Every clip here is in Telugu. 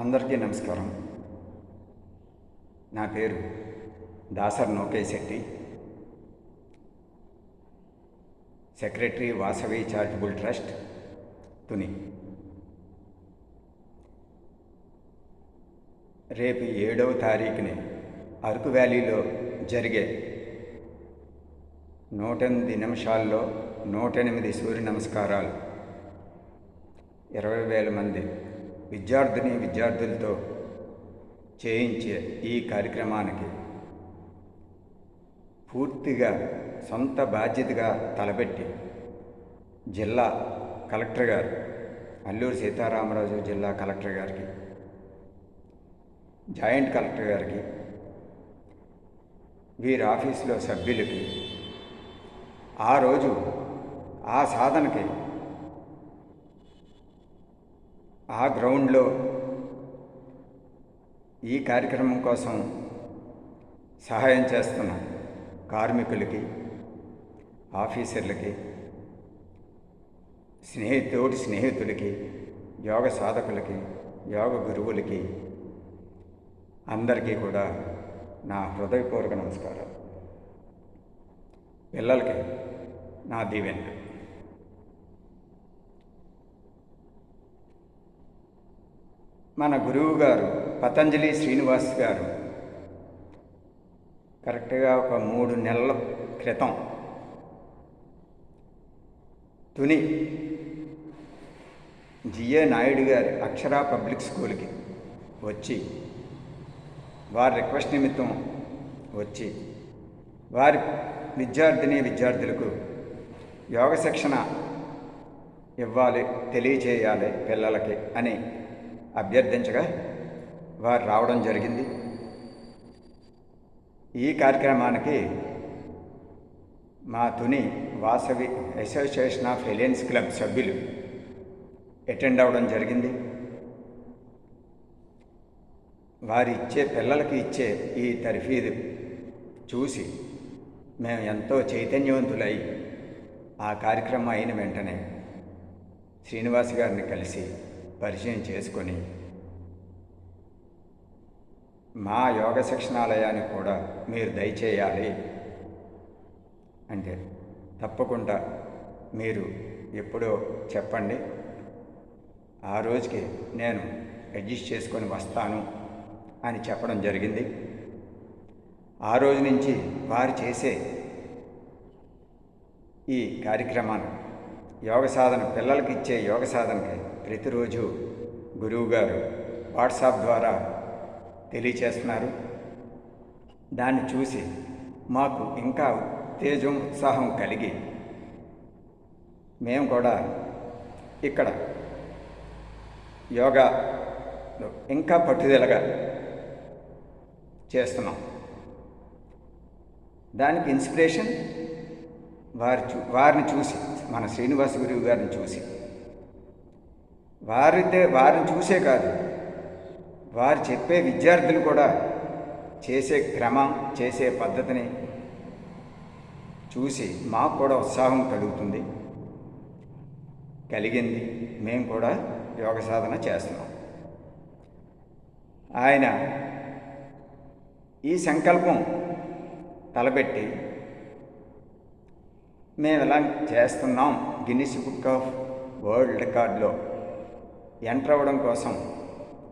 అందరికీ నమస్కారం. నా పేరు Dasar Nokesh Shetty, secretary Vasavi charitable trust, Tuni. రేపు 7వ తారీఖుని అరకు వ్యాలీలో జరిగే 108 నిమిషాల్లో 108 సూర్య నమస్కారాలు 20,000 మంది విద్యార్థులతో చేయించే ఈ కార్యక్రమానికి పూర్తిగా సొంత బాధ్యతగా తలపెట్టి జిల్లా కలెక్టర్ గారు, అల్లూరి సీతారామరాజు జిల్లా కలెక్టర్ గారికి, జాయింట్ కలెక్టర్ గారికి, వీరి ఆఫీసులో సభ్యులకి, ఆ రోజు ఆ సాధనకి ఆ గ్రౌండ్లో ఈ కార్యక్రమం కోసం సహాయం చేస్తున్న కార్మికులకి, ఆఫీసర్లకి, స్నేహితులకి, యోగ సాధకులకి, యోగ గురువులకి అందరికీ కూడా నా హృదయపూర్వక నమస్కారం. పిల్లలకి నా దీవెనలు. మన గురువు గారు పతంజలి శ్రీనివాస్ గారు కరెక్ట్గా ఒక 3 నెలల క్రితం తుని జిఏ నాయుడు గారి అక్షరా పబ్లిక్ స్కూల్కి వచ్చి, వారి రిక్వెస్ట్ నిమిత్తం వచ్చి, వారి విద్యార్థులకు యోగ శిక్షణ ఇవ్వాలి, తెలియచేయాలి పిల్లలకి అని అభ్యర్థించగా వారు రావడం జరిగింది. ఈ కార్యక్రమానికి మా Tuni Vasavi association of lions club సభ్యులు అటెండ్ అవ్వడం జరిగింది. పిల్లలకి ఇచ్చే ఈ తర్ఫీదు చూసి మేము ఎంతో చైతన్యవంతులై ఆ కార్యక్రమం అయిన వెంటనే శ్రీనివాస్ గారిని కలిసి పరిచయం చేసుకొని మా యోగ శిక్షణాలయానికి కూడా మీరు దయచేయాలి అంటే, తప్పకుండా మీరు ఎప్పుడో చెప్పండి, ఆ రోజుకి నేను అడ్జస్ట్ చేసుకొని వస్తాను అని చెప్పడం జరిగింది. ఆ రోజు నుంచి వారు చేసే ఈ కార్యక్రమాన్ని యోగ సాధన, పిల్లలకి ఇచ్చే యోగ సాధనకి ప్రతిరోజు గురువుగారు వాట్సాప్ ద్వారా తెలియచేస్తున్నారు. దాన్ని చూసి మాకు ఇంకా ఉత్సాహం కలిగి మేము కూడా ఇక్కడ యోగాలో ఇంకా పట్టుదలగా చేస్తున్నాం. దానికి ఇన్స్పిరేషన్ వారిని చూసి, మన శ్రీనివాస గురువు గారిని చూసి, వారిని చూసే కాదు, వారు చెప్పే విద్యార్థులు కూడా చేసే క్రమం, చేసే పద్ధతిని చూసి మాకు కూడా ఉత్సాహం కలిగింది. మేము కూడా యోగ సాధన చేస్తున్నాం. ఆయన ఈ సంకల్పం తలపెట్టి మేము ఎలా చేస్తున్నాం, గిన్నిస్ బుక్ ఆఫ్ వరల్డ్ రికార్డులో ఎంటర్ అవ్వడం కోసం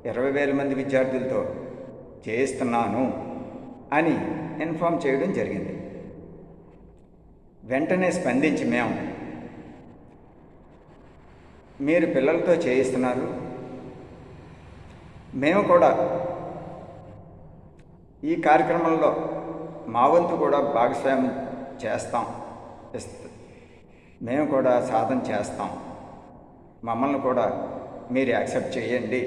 20,000 మంది విద్యార్థులతో చేయిస్తున్నాను అని ఇన్ఫామ్ చేయడం జరిగింది. వెంటనే స్పందించి, మీరు పిల్లలతో చేయిస్తున్నారు, మేము కూడా ఈ కార్యక్రమంలో మా వంతు కూడా భాగస్వామ్యం చేస్తాం, మేము కూడా సాధన చేస్తాం, మమ్మల్ని కూడా మీరు యాక్సెప్ట్ చేయండి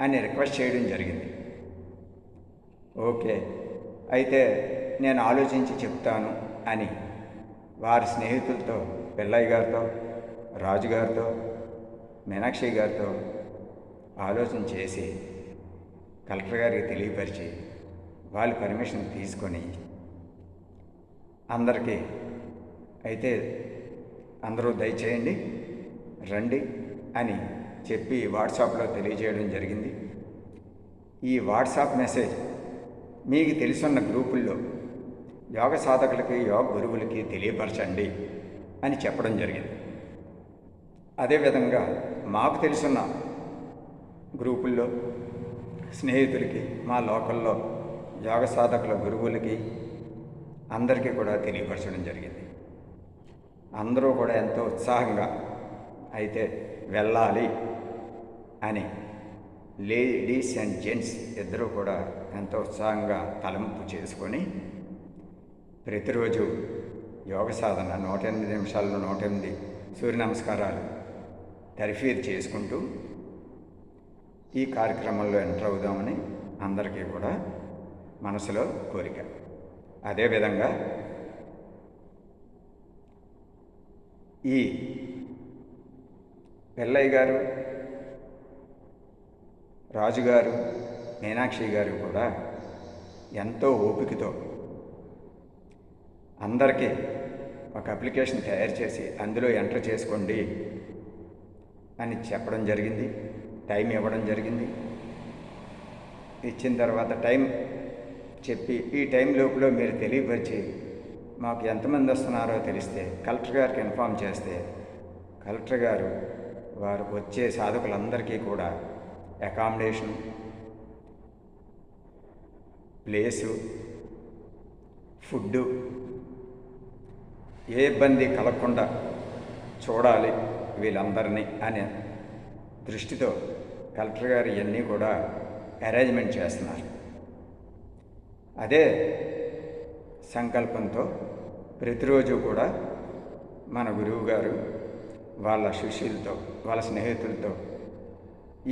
అని రిక్వెస్ట్ చేయడం జరిగింది. ఓకే, అయితే నేను ఆలోచించి చెప్తాను అని వారి స్నేహితులతో, పిల్లయ్య గారితో, రాజుగారితో, మీనాక్షి గారితో ఆలోచన చేసి కలెక్టర్ గారికి తెలియపరిచి వాళ్ళ పర్మిషన్ తీసుకొని అందరికీ, అయితే అందరూ దయచేయండి రండి అని చెప్పి వాట్సాప్లో తెలియజేయడం జరిగింది. ఈ వాట్సాప్ మెసేజ్ మీకు తెలుసున్న గ్రూపుల్లో యోగ సాధకులకి, యోగ గురువులకి తెలియపరచండి అని చెప్పడం జరిగింది. అదేవిధంగా మాకు తెలుసున్న గ్రూపుల్లో స్నేహితులకి, మా లోకల్లో యోగ సాధకుల గురువులకి అందరికీ కూడా తెలియపరచడం జరిగింది. అందరూ కూడా ఎంతో ఉత్సాహంగా అయితే వెళ్ళాలి అని లేడీస్ అండ్ జెంట్స్ ఇద్దరూ కూడా ఎంతో ఉత్సాహంగా తలంపు చేసుకొని ప్రతిరోజు యోగ సాధన 108 నిమిషాల్లో 108 సూర్య నమస్కారాలు తర్ఫీదు చేసుకుంటూ ఈ కార్యక్రమంలో ఎంటర్ అవుదామని అందరికీ కూడా మనసులో కోరిక. అదేవిధంగా ఈ పెళ్ళయ్య గారు, రాజుగారు, మీనాక్షి గారు కూడా ఎంతో ఓపికతో అందరికీ ఒక అప్లికేషన్ తయారు చేసి అందులో ఎంటర్ చేసుకోండి అని చెప్పడం జరిగింది. టైం ఇవ్వడం జరిగింది. ఇచ్చిన తర్వాత టైం చెప్పి ఈ టైం లోపల మీరు తెలియపరిచి మాకు ఎంతమంది వస్తున్నారో తెలిస్తే కలెక్టర్ గారికి ఇన్ఫామ్ చేస్తే కలెక్టర్ గారు వారు వచ్చే సాధకులందరికీ కూడా అకామిడేషన్, ప్లేసు, ఫుడ్డు ఏ ఇబ్బంది కలగకుండా చూడాలి వీళ్ళందరినీ అనే దృష్టితో కలెక్టర్ గారు ఇవన్నీ కూడా అరేంజ్మెంట్ చేస్తున్నారు. అదే సంకల్పంతో ప్రతిరోజు కూడా మన గురువు గారు వాళ్ళ శిష్యులతో, వాళ్ళ స్నేహితులతో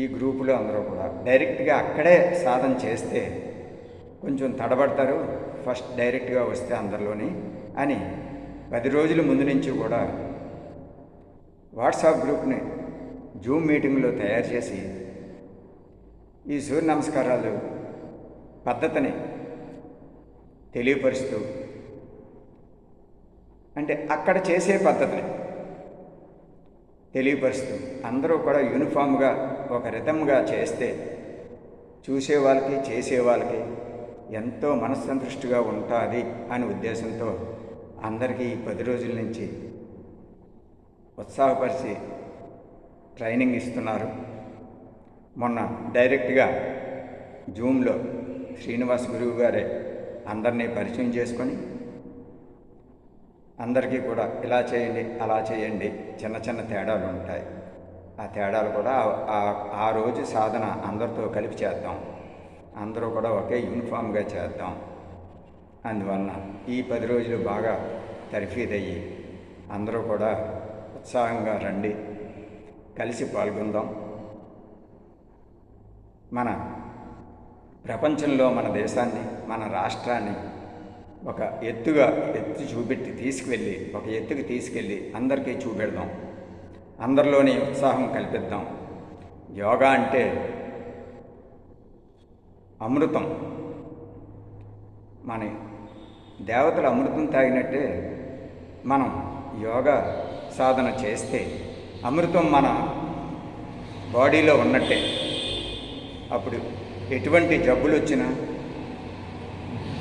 ఈ గ్రూపులో అందరూ కూడా డైరెక్ట్గా అక్కడే సాధన చేస్తే కొంచెం తడబడతారు, ఫస్ట్ డైరెక్ట్గా వస్తే అందరిలోని అని 10 రోజుల ముందు నుంచి కూడా వాట్సాప్ గ్రూప్ని జూమ్ మీటింగ్లో తయారు చేసి ఈ సూర్య నమస్కారాలు పద్ధతిని తెలియపరుస్తూ, అంటే అక్కడ చేసే పద్ధతిని తెలియపరుస్తూ అందరూ కూడా యూనిఫామ్గా ఒక రిథమ్గా చేస్తే చూసేవాళ్ళకి, చేసేవాళ్ళకి ఎంతో మనస్సంతృష్టిగా ఉంటుంది అనే ఉద్దేశంతో అందరికీ ఈ 10 రోజుల నుంచి ఉత్సాహపరిచి ట్రైనింగ్ ఇస్తున్నారు. మొన్న డైరెక్ట్గా జూమ్లో శ్రీనివాస్ గురువు గారే అందరినీ పరిచయం చేసుకొని అందరికీ కూడా ఇలా చేయండి, అలా చేయండి, చిన్న చిన్న తేడాలు ఉంటాయి, ఆ తేడాలు కూడా ఆ రోజు సాధన అందరితో కలిపి చేద్దాం, అందరూ కూడా ఒకే యూనిఫామ్గా చేద్దాం. అందువలన ఈ 10 రోజులు బాగా తర్ఫీదయ్యి అందరూ కూడా ఉత్సాహంగా రండి, కలిసి పాల్గొందాం. మన ప్రపంచంలో మన దేశాన్ని, మన రాష్ట్రాన్ని ఒక ఎత్తు చూపెట్టి తీసుకువెళ్ళి, ఒక ఎత్తుకు తీసుకెళ్ళి అందరికీ చూపెడదాం, అందరిలోని ఉత్సాహం కల్పిద్దాం. యోగా అంటే అమృతం. మన దేవతలు అమృతం తాగినట్టే మనం యోగా సాధన చేస్తే అమృతం మన బాడీలో ఉన్నట్టే. అప్పుడు ఎటువంటి జబ్బులు వచ్చినా,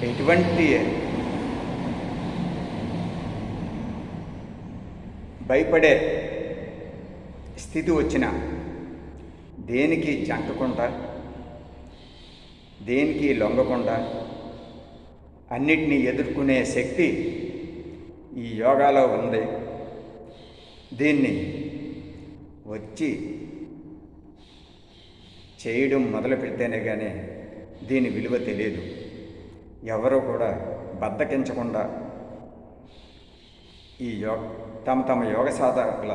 ఎటువంటి భయపడే స్థితి వచ్చినా దేనికి జంకకుండా, దేనికి లొంగకుండా అన్నిటినీ ఎదుర్కొనే శక్తి ఈ యోగాలో ఉంది. దీన్ని వచ్చి చేయడం మొదలు పెడితేనే కానీ దీని విలువ తెలియదు. ఎవరూ కూడా బద్ధకించకుండా ఈ తమ యోగ సాధకుల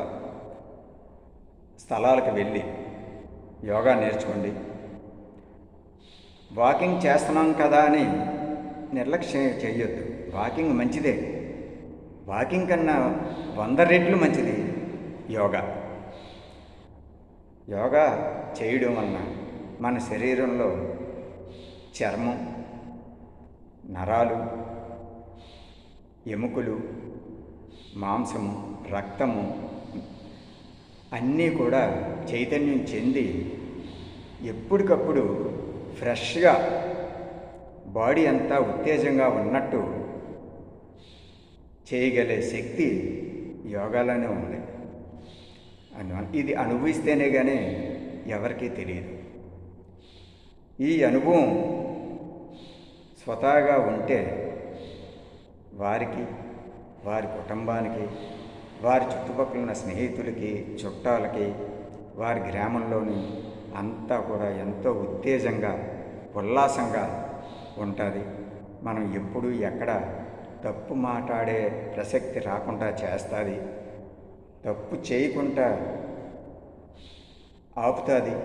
స్థలాలకు వెళ్ళి యోగా నేర్చుకోండి. వాకింగ్ చేస్తున్నాం కదా అని నిర్లక్ష్యం చేయొద్దు. వాకింగ్ మంచిదే, వాకింగ్ కన్నా 100 రెట్లు మంచిది యోగా. యోగా చేయడం వలన మన శరీరంలో చర్మం, నరాలు, ఎముకలు, మాంసము, రక్తము అన్నీ కూడా చైతన్యం చెంది ఎప్పటికప్పుడు ఫ్రెష్గా బాడీ అంతా ఉత్తేజంగా ఉన్నట్టు చేయగలిగే శక్తి యోగాలోనే ఉంది. ఇది అనుభవిస్తేనే కానీ ఎవరికీ తెలియదు. ఈ అనుభవం స్వతహాగా ఉంటే వారికి, వారి కుటుంబానికి, వారి చుట్టుపక్కల ఉన్న స్నేహితులకి, చుట్టాలకి, వారి గ్రామంలోని అంతా కూడా ఎంతో ఉత్తేజంగా, ఉల్లాసంగా ఉంటుంది. మనం ఎప్పుడు ఎక్కడ తప్పు మాట్లాడే ప్రసక్తి రాకుండా చేస్తుంది, తప్పు చేయకుండా ఆపుతుంది.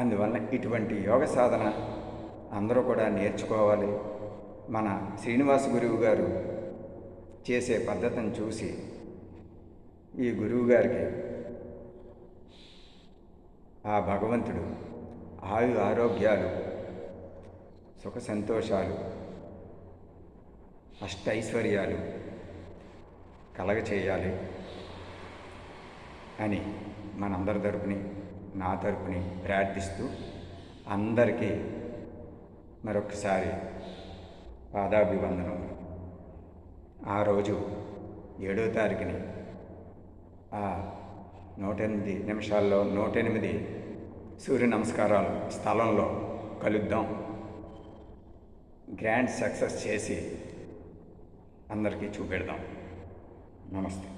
అందువల్ల ఇటువంటి యోగ సాధన అందరూ కూడా నేర్చుకోవాలి. మన శ్రీనివాస గురువు గారు చేసే పద్ధతిని చూసి ఈ గురువు గారికి ఆ భగవంతుడు ఆరోగ్యాలు, సుఖ సంతోషాలు, అష్టైశ్వర్యాలు కలగచేయాలి అని మనందరి తరపుని, నా తరపుని ప్రార్థిస్తూ అందరికీ మరొకసారి పాదాభివందనం. ఆ రోజు 7వ తారీఖుని ఆ 108 నిమిషాల్లో 108 సూర్య నమస్కారాలు స్థలంలో కలుద్దాం. గ్రాండ్ సక్సెస్ చేసి అందరికీ చూపెడదాం. నమస్తే.